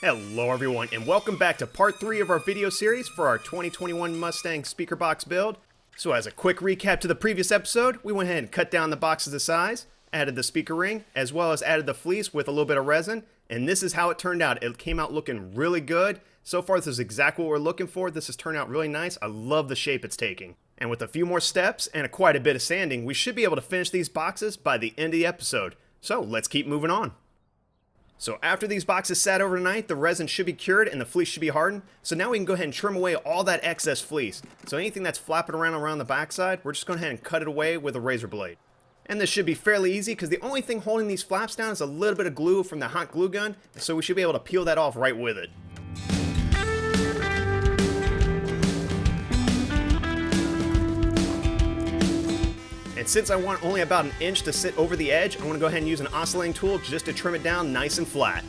Hello everyone, and welcome back to part 3 of our video series for our 2021 Mustang speaker box build. So as a quick recap to the previous episode, we went ahead and cut down the boxes to size, added the speaker ring, as well as added the fleece with a little bit of resin, and this is how it turned out. It came out looking really good. So far this is exactly what we're looking for. This has turned out really nice. I love the shape it's taking. And with a few more steps and quite a bit of sanding, we should be able to finish these boxes by the end of the episode. So let's keep moving on. So after these boxes sat overnight, the resin should be cured and the fleece should be hardened. So now we can go ahead and trim away all that excess fleece. So anything that's flapping around the backside, we're just going ahead and cut it away with a razor blade. And this should be fairly easy because the only thing holding these flaps down is a little bit of glue from the hot glue gun. So we should be able to peel that off right with it. And since I want only about an inch to sit over the edge, I'm going to go ahead and use an oscillating tool just to trim it down nice and flat.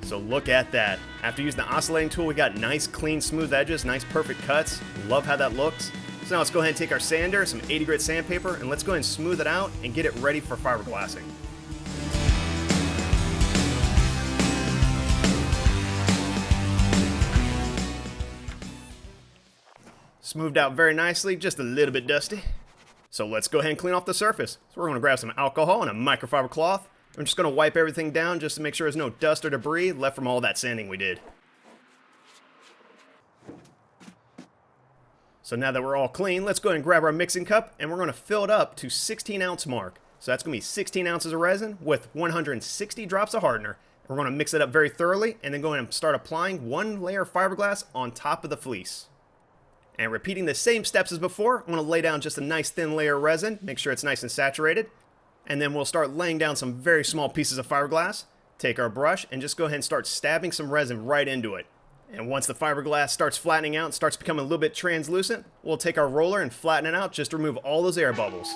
So look at that. After using the oscillating tool, we got nice, clean, smooth edges, nice, perfect cuts. Love how that looks. So now let's go ahead and take our sander, some 80 grit sandpaper, and let's go ahead and smooth it out and get it ready for fiberglassing. Smoothed out very nicely, just a little bit dusty. So let's go ahead and clean off the surface. So we're going to grab some alcohol and a microfiber cloth. I'm just going to wipe everything down just to make sure there's no dust or debris left from all that sanding we did. So now that we're all clean, let's go ahead and grab our mixing cup and we're going to fill it up to 16 ounce mark. So that's going to be 16 ounces of resin with 160 drops of hardener. We're going to mix it up very thoroughly and then go ahead and start applying one layer of fiberglass on top of the fleece. And repeating the same steps as before, I'm going to lay down just a nice thin layer of resin, make sure it's nice and saturated. And then we'll start laying down some very small pieces of fiberglass. Take our brush and just go ahead and start stabbing some resin right into it. And once the fiberglass starts flattening out and starts becoming a little bit translucent, we'll take our roller and flatten it out just to remove all those air bubbles.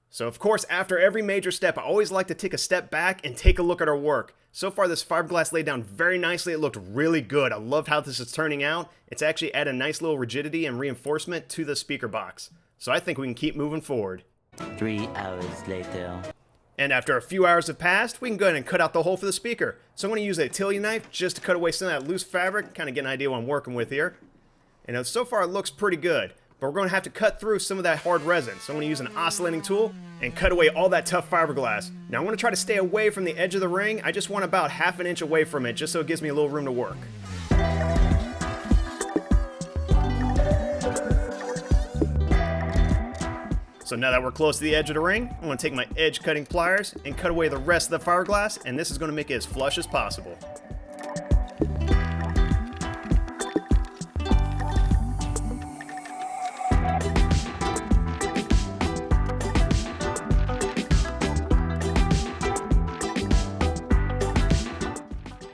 So of course, after every major step, I always like to take a step back and take a look at our work. So far, this fiberglass laid down very nicely. It looked really good. I loved how this is turning out. It's actually added a nice little rigidity and reinforcement to the speaker box. So I think we can keep moving forward. 3 hours later. And after a few hours have passed, we can go ahead and cut out the hole for the speaker. So I'm going to use a Tilly knife just to cut away some of that loose fabric, kind of get an idea what I'm working with here. And so far, it looks pretty good. But we're going to have to cut through some of that hard resin. So I'm going to use an oscillating tool and cut away all that tough fiberglass. Now I'm going to try to stay away from the edge of the ring. I just want about half an inch away from it, just so it gives me a little room to work. So now that we're close to the edge of the ring, I'm going to take my edge cutting pliers and cut away the rest of the fiberglass, and this is going to make it as flush as possible.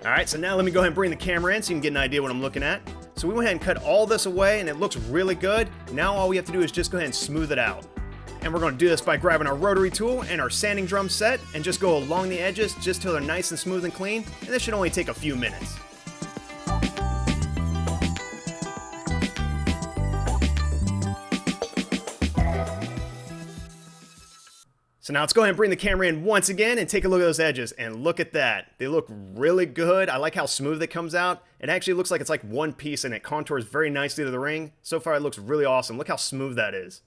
Alright, so now let me go ahead and bring the camera in so you can get an idea what I'm looking at. So we went ahead and cut all this away and it looks really good. Now all we have to do is just go ahead and smooth it out. And we're going to do this by grabbing our rotary tool and our sanding drum set and just go along the edges just till they're nice and smooth and clean. And this should only take a few minutes. So now let's go ahead and bring the camera in once again and take a look at those edges. And look at that. They look really good. I like how smooth it comes out. It actually looks like it's like one piece and it contours very nicely to the ring. So far it looks really awesome. Look how smooth that is.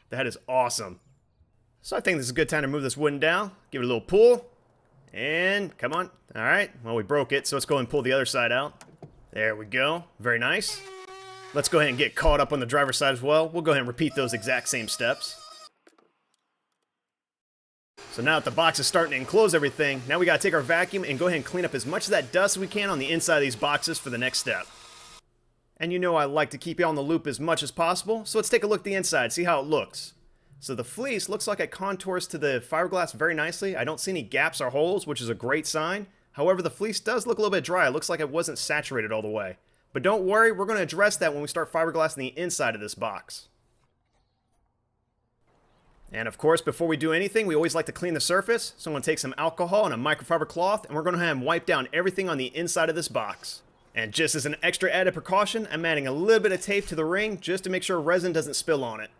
That is awesome. So I think this is a good time to move this wooden down. Give it a little pull. And come on. All right. Well, we broke it. So let's go and pull the other side out. There we go. Very nice. Let's go ahead and get caught up on the driver's side as well. We'll go ahead and repeat those exact same steps. So now that the box is starting to enclose everything, now we got to take our vacuum and go ahead and clean up as much of that dust as we can on the inside of these boxes for the next step. And you know I like to keep you on the loop as much as possible, so let's take a look at the inside, see how it looks. So the fleece looks like it contours to the fiberglass very nicely. I don't see any gaps or holes, which is a great sign. However, the fleece does look a little bit dry. It looks like it wasn't saturated all the way. But don't worry, we're going to address that when we start fiberglassing the inside of this box. And of course, before we do anything, we always like to clean the surface. So I'm going to take some alcohol and a microfiber cloth, and we're going to have them wipe down everything on the inside of this box. And just as an extra added precaution, I'm adding a little bit of tape to the ring just to make sure resin doesn't spill on it.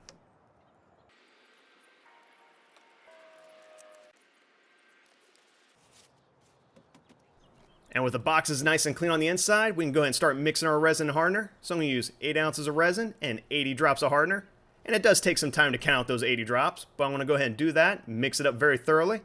And with the boxes nice and clean on the inside, we can go ahead and start mixing our resin and hardener. So I'm going to use 8 ounces of resin and 80 drops of hardener. And it does take some time to count those 80 drops, but I'm going to go ahead and do that, mix it up very thoroughly.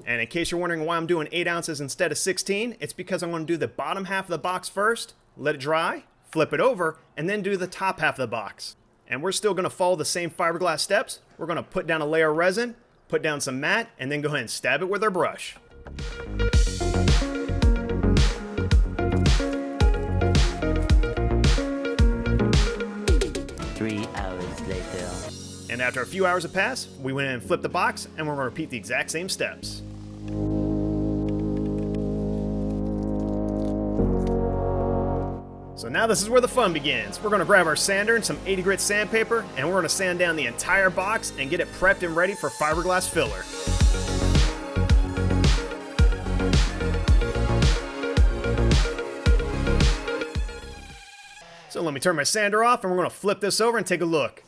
And in case you're wondering why I'm doing 8 ounces instead of 16, it's because I'm going to do the bottom half of the box first, let it dry, flip it over, and then do the top half of the box. And we're still going to follow the same fiberglass steps. We're going to put down a layer of resin, put down some matte, and then go ahead and stab it with our brush. And after a few hours have passed, we went in and flipped the box, and we're going to repeat the exact same steps. So now this is where the fun begins. We're going to grab our sander and some 80 grit sandpaper, and we're going to sand down the entire box and get it prepped and ready for fiberglass filler. So let me turn my sander off, and we're going to flip this over and take a look.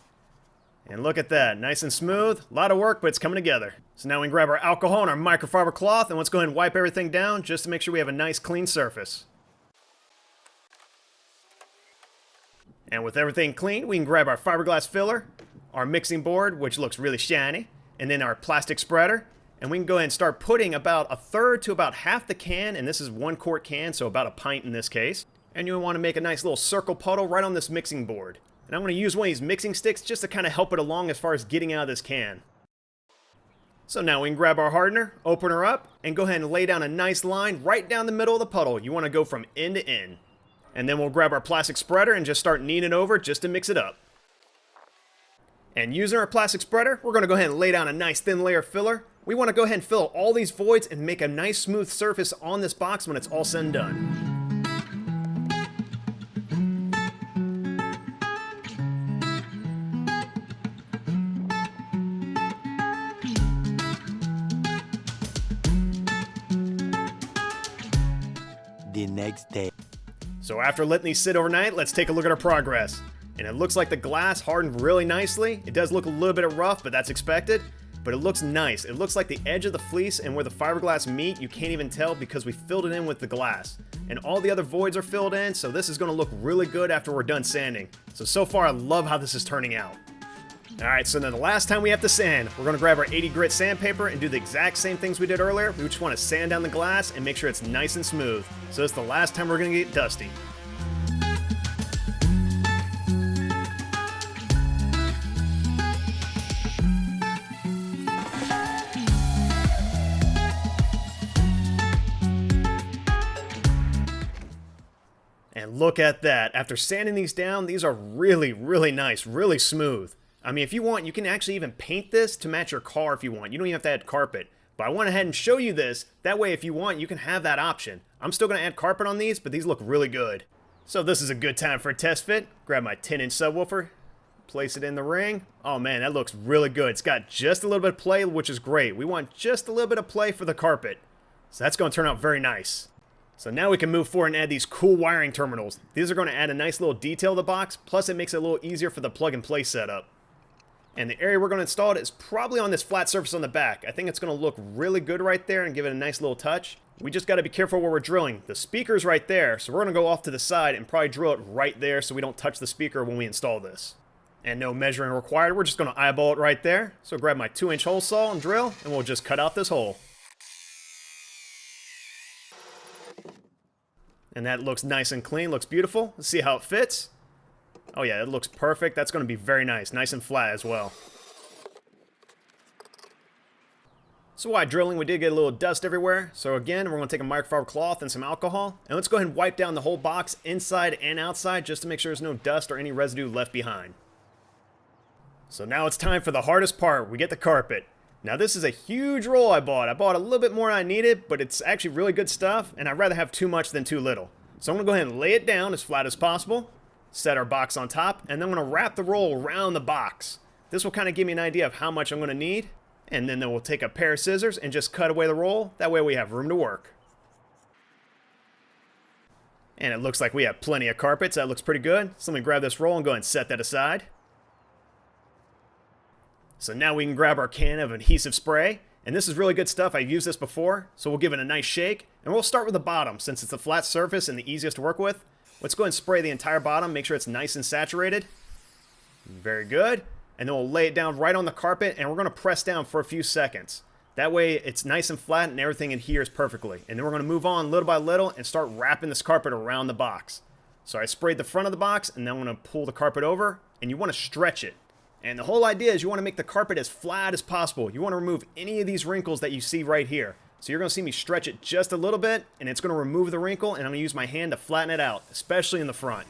And look at that, nice and smooth. A lot of work, but it's coming together. So now we can grab our alcohol and our microfiber cloth, and let's go ahead and wipe everything down just to make sure we have a nice clean surface. And with everything clean, we can grab our fiberglass filler, our mixing board, which looks really shiny, and then our plastic spreader. And we can go ahead and start putting about a third to about half the can, and this is 1 quart can, so about a pint in this case. And you want to make a nice little circle puddle right on this mixing board. And I'm going to use one of these mixing sticks just to kind of help it along as far as getting out of this can. So now we can grab our hardener, open her up, and go ahead and lay down a nice line right down the middle of the puddle. You want to go from end to end. And then we'll grab our plastic spreader and just start kneading it over just to mix it up. And using our plastic spreader, we're going to go ahead and lay down a nice thin layer of filler. We want to go ahead and fill all these voids and make a nice smooth surface on this box when it's all said and done. The next day. So after letting these sit overnight, let's take a look at our progress. And it looks like the glass hardened really nicely. It does look a little bit rough, but that's expected. But it looks nice. It looks like the edge of the fleece and where the fiberglass meet, you can't even tell because we filled it in with the glass. And all the other voids are filled in, so this is going to look really good after we're done sanding. So far I love how this is turning out. Alright, so then the last time we have to sand, we're going to grab our 80 grit sandpaper and do the exact same things we did earlier. We just want to sand down the glass and make sure it's nice and smooth. So it's the last time we're going to get dusty. And look at that. After sanding these down, these are really, really nice, really smooth. I mean, if you want, you can actually even paint this to match your car if you want. You don't even have to add carpet. But I went ahead and show you this. That way, if you want, you can have that option. I'm still going to add carpet on these, but these look really good. So this is a good time for a test fit. Grab my 10-inch subwoofer, place it in the ring. Oh man, that looks really good. It's got just a little bit of play, which is great. We want just a little bit of play for the carpet. So that's going to turn out very nice. So now we can move forward and add these cool wiring terminals. These are going to add a nice little detail to the box, plus it makes it a little easier for the plug and play setup. And the area we're going to install it is probably on this flat surface on the back. I think it's going to look really good right there and give it a nice little touch. We just got to be careful where we're drilling. The speaker's right there, so we're going to go off to the side and probably drill it right there so we don't touch the speaker when we install this. And no measuring required, we're just going to eyeball it right there. So grab my 2-inch hole saw and drill, and we'll just cut out this hole. And that looks nice and clean, looks beautiful. Let's see how it fits. Oh yeah, it looks perfect. That's going to be very nice and flat as well. So while drilling, we did get a little dust everywhere. So again, we're going to take a microfiber cloth and some alcohol. And let's go ahead and wipe down the whole box inside and outside just to make sure there's no dust or any residue left behind. So now it's time for the hardest part. We get the carpet. Now this is a huge roll I bought. I bought a little bit more than I needed, but it's actually really good stuff, and I'd rather have too much than too little. So I'm going to go ahead and lay it down as flat as possible, set our box on top, and then I'm going to wrap the roll around the box. This will kind of give me an idea of how much I'm going to need, and then we'll take a pair of scissors and just cut away the roll. That way we have room to work. And it looks like we have plenty of carpets. That looks pretty good. So let me grab this roll and go ahead and set that aside. So now we can grab our can of adhesive spray. And this is really good stuff. I've used this before. So we'll give it a nice shake. And we'll start with the bottom since it's a flat surface and the easiest to work with. Let's go ahead and spray the entire bottom. Make sure it's nice and saturated. Very good. And then we'll lay it down right on the carpet. And we're going to press down for a few seconds. That way it's nice and flat and everything adheres perfectly. And then we're going to move on little by little and start wrapping this carpet around the box. So I sprayed the front of the box and then I'm going to pull the carpet over, and you want to stretch it. And the whole idea is you want to make the carpet as flat as possible. You want to remove any of these wrinkles that you see right here. So you're going to see me stretch it just a little bit, and it's going to remove the wrinkle, and I'm going to use my hand to flatten it out, especially in the front.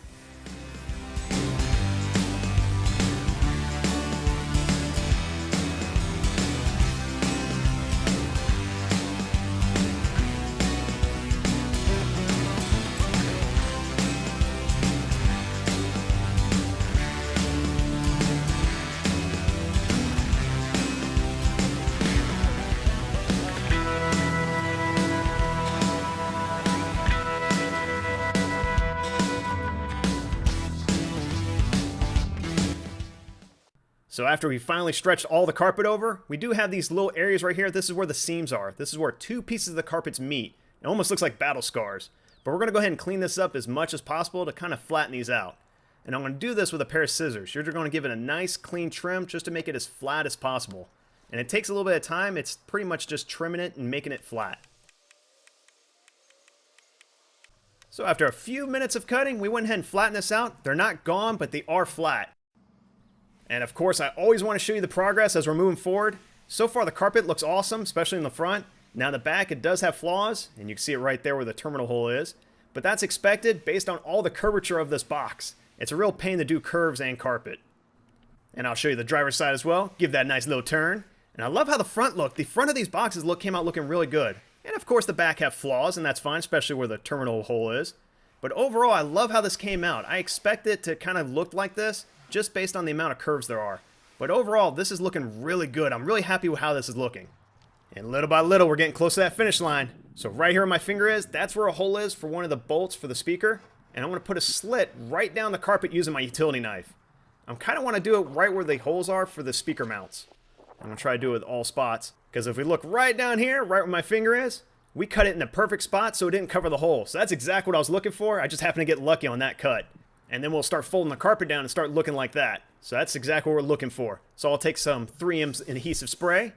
So after we finally stretched all the carpet over, we do have these little areas right here. This is where the seams are. This is where two pieces of the carpets meet. It almost looks like battle scars. But we're going to go ahead and clean this up as much as possible to kind of flatten these out. And I'm going to do this with a pair of scissors. You're going to give it a nice clean trim just to make it as flat as possible. And it takes a little bit of time. It's pretty much just trimming it and making it flat. So after a few minutes of cutting, we went ahead and flattened this out. They're not gone, but they are flat. And of course, I always want to show you the progress as we're moving forward. So far, the carpet looks awesome, especially in the front. Now in the back, it does have flaws, and you can see it right there where the terminal hole is. But that's expected based on all the curvature of this box. It's a real pain to do curves and carpet. And I'll show you the driver's side as well. Give that a nice little turn. And I love how the front looked. The front of these boxes came out looking really good. And of course, the back have flaws, and that's fine, especially where the terminal hole is. But overall, I love how this came out. I expect it to kind of look like this, just based on the amount of curves there are. But overall, this is looking really good. I'm really happy with how this is looking. And little by little, we're getting close to that finish line. So right here where my finger is, that's where a hole is for one of the bolts for the speaker. And I'm going to put a slit right down the carpet using my utility knife. I kind of want to do it right where the holes are for the speaker mounts. I'm going to try to do it with all spots. Because if we look right down here, right where my finger is, we cut it in the perfect spot so it didn't cover the hole. So that's exactly what I was looking for. I just happened to get lucky on that cut. And then we'll start folding the carpet down and start looking like that. So that's exactly what we're looking for. So I'll take some 3M adhesive spray,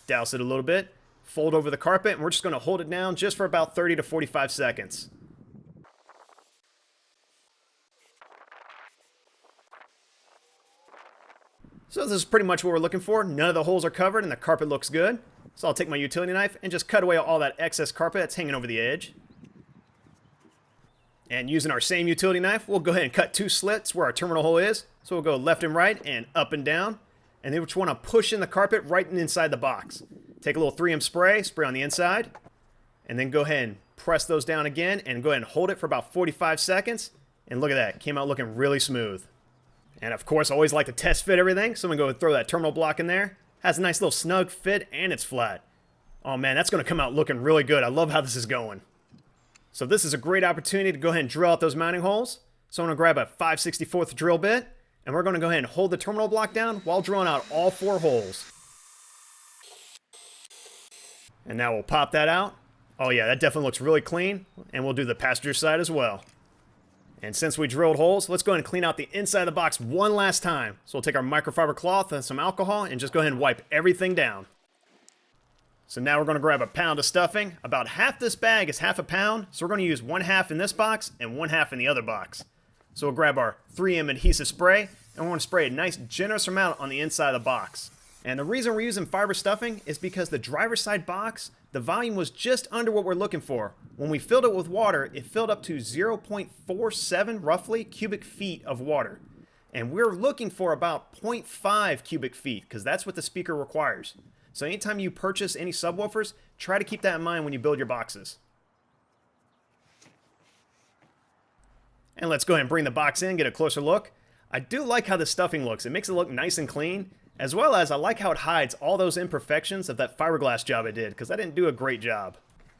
douse it a little bit, fold over the carpet, and we're just going to hold it down just for about 30 to 45 seconds. So this is pretty much what we're looking for. None of the holes are covered and the carpet looks good. So I'll take my utility knife and just cut away all that excess carpet that's hanging over the edge. And using our same utility knife, we'll go ahead and cut two slits where our terminal hole is. So we'll go left and right and up and down. And then we just want to push in the carpet right inside the box. Take a little 3M spray, spray on the inside. And then go ahead and press those down again and go ahead and hold it for about 45 seconds. And look at that, it came out looking really smooth. And of course, I always like to test fit everything. So I'm going to go and throw that terminal block in there. Has a nice little snug fit and it's flat. Oh man, that's going to come out looking really good. I love how this is going. So this is a great opportunity to go ahead and drill out those mounting holes. So I'm going to grab a 5/64 drill bit, and we're going to go ahead and hold the terminal block down while drilling out all 4 holes. And now we'll pop that out. Oh yeah, that definitely looks really clean. And we'll do the passenger side as well. And since we drilled holes, let's go ahead and clean out the inside of the box one last time. So we'll take our microfiber cloth and some alcohol and just go ahead and wipe everything down. So now we're going to grab a pound of stuffing. About half this bag is half a pound, so we're going to use 1/2 in this box and 1/2 in the other box. So we'll grab our 3M adhesive spray, and we're going to spray a nice generous amount on the inside of the box. And the reason we're using fiber stuffing is because the driver's side box, the volume was just under what we're looking for. When we filled it with water, it filled up to 0.47 roughly cubic feet of water. And we're looking for about 0.5 cubic feet because that's what the speaker requires. So anytime you purchase any subwoofers, try to keep that in mind when you build your boxes. And let's go ahead and bring the box in, get a closer look. I do like how the stuffing looks. It makes it look nice and clean, as well as I like how it hides all those imperfections of that fiberglass job I did, because I didn't do a great job.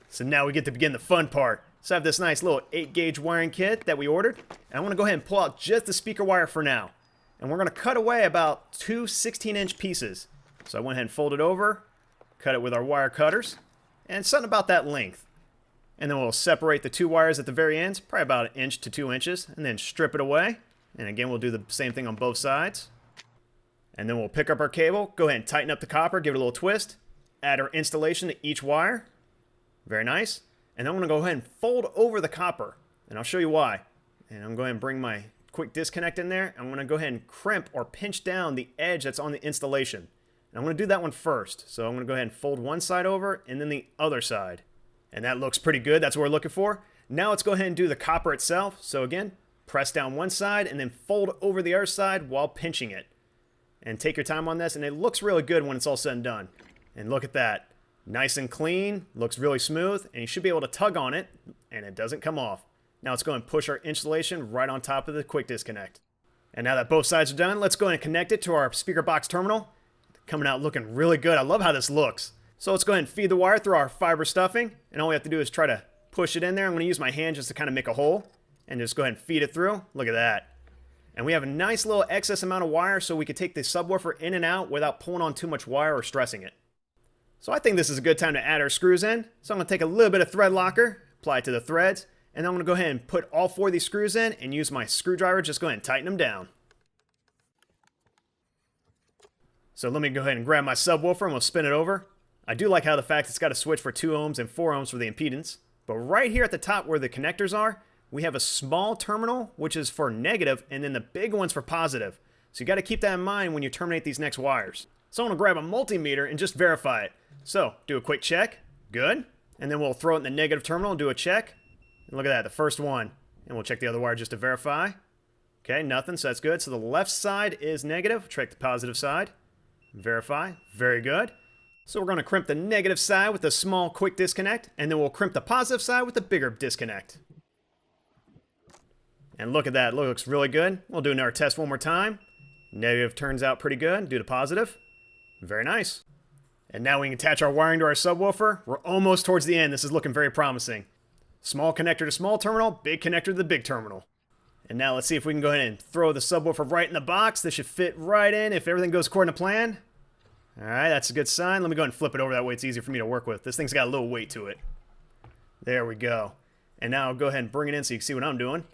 So now we get to begin the fun part. So I have this nice little 8-gauge wiring kit that we ordered, and I want to go ahead and pull out just the speaker wire for now. And we're going to cut away about two 16-inch pieces. So I went ahead and folded over, cut it with our wire cutters, and something about that length. And then we'll separate the two wires at the very ends, probably about 1 inch to 2 inches, and then strip it away. And again, we'll do the same thing on both sides. And then we'll pick up our cable, go ahead and tighten up the copper, give it a little twist, add our installation to each wire. Very nice. And then I'm going to go ahead and fold over the copper, and I'll show you why. And I'm going to go ahead and bring my quick disconnect in there. I'm going to go ahead and crimp or pinch down the edge that's on the installation. And I'm going to do that one first. So I'm going to go ahead and fold one side over and then the other side. And that looks pretty good. That's what we're looking for. Now let's go ahead and do the copper itself. So again, press down one side and then fold over the other side while pinching it. And take your time on this, and it looks really good when it's all said and done. And look at that. Nice and clean, looks really smooth, and you should be able to tug on it, and it doesn't come off. Now let's go and push our installation right on top of the quick disconnect. And now that both sides are done, let's go ahead and connect it to our speaker box terminal. Coming out looking really good. I love how this looks. So let's go ahead and feed the wire through our fiber stuffing, and all we have to do is try to push it in there. I'm going to use my hand just to kind of make a hole, and just go ahead and feed it through. Look at that. And we have a nice little excess amount of wire, so we can take the subwoofer in and out without pulling on too much wire or stressing it. So I think this is a good time to add our screws in. So I'm going to take a little bit of thread locker, apply it to the threads, and then I'm going to go ahead and put all 4 of these screws in and use my screwdriver, just go ahead and tighten them down. So let me go ahead and grab my subwoofer and we'll spin it over. I do like how the fact it's got a switch for 2 ohms and 4 ohms for the impedance. But right here at the top where the connectors are, we have a small terminal, which is for negative, and then the big one's for positive. So you got to keep that in mind when you terminate these next wires. So I'm going to grab a multimeter and just verify it. So do a quick check. Good. And then we'll throw it in the negative terminal and do a check. And look at that, the first one. And we'll check the other wire just to verify. Okay, nothing, so that's good. So the left side is negative. Check the positive side. Verify. Very good. So we're going to crimp the negative side with a small quick disconnect, and then we'll crimp the positive side with a bigger disconnect. And look at that, looks really good. We'll do another test one more time. Negative turns out pretty good. Do the positive. Very nice. And now we can attach our wiring to our subwoofer. We're almost towards the end. This is looking very promising. Small connector to small terminal, big connector to the big terminal. And now let's see if we can go ahead and throw the subwoofer right in the box. This should fit right in if everything goes according to plan. All right, that's a good sign. Let me go ahead and flip it over, that way it's easier for me to work with. This thing's got a little weight to it. There we go. And now I'll go ahead and bring it in so you can see what I'm doing.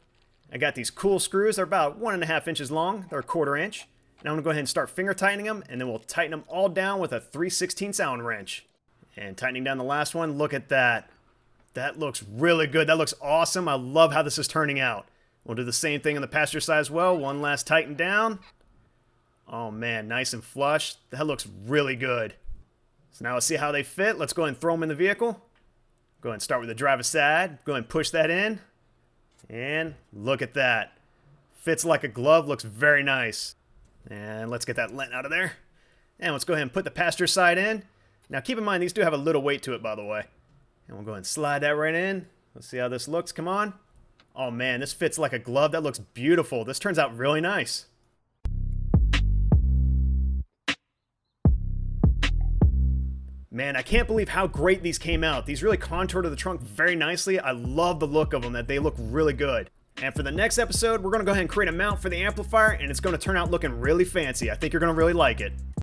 I got these cool screws. They're about 1.5 inches long. They're 1/4 inch. And I'm going to go ahead and start finger tightening them, and then we'll tighten them all down with a 3/16 Allen wrench. And tightening down the last one. Look at that. That looks really good. That looks awesome. I love how this is turning out. We'll do the same thing on the passenger side as well. One last tighten down. Oh man, nice and flush. That looks really good. So now let's see how they fit. Let's go ahead and throw them in the vehicle. Go ahead and start with the driver's side. Go ahead and push that in. And look at that. Fits like a glove. Looks very nice. And let's get that lint out of there. And let's go ahead and put the passenger side in. Now keep in mind, these do have a little weight to it, by the way. And we'll go ahead and slide that right in. Let's see how this looks. Come on. Oh man, this fits like a glove. That looks beautiful. This turns out really nice. Man, I can't believe how great these came out. These really contoured to the trunk very nicely. I love the look of them, that they look really good. And for the next episode, we're going to go ahead and create a mount for the amplifier, and it's going to turn out looking really fancy. I think you're going to really like it.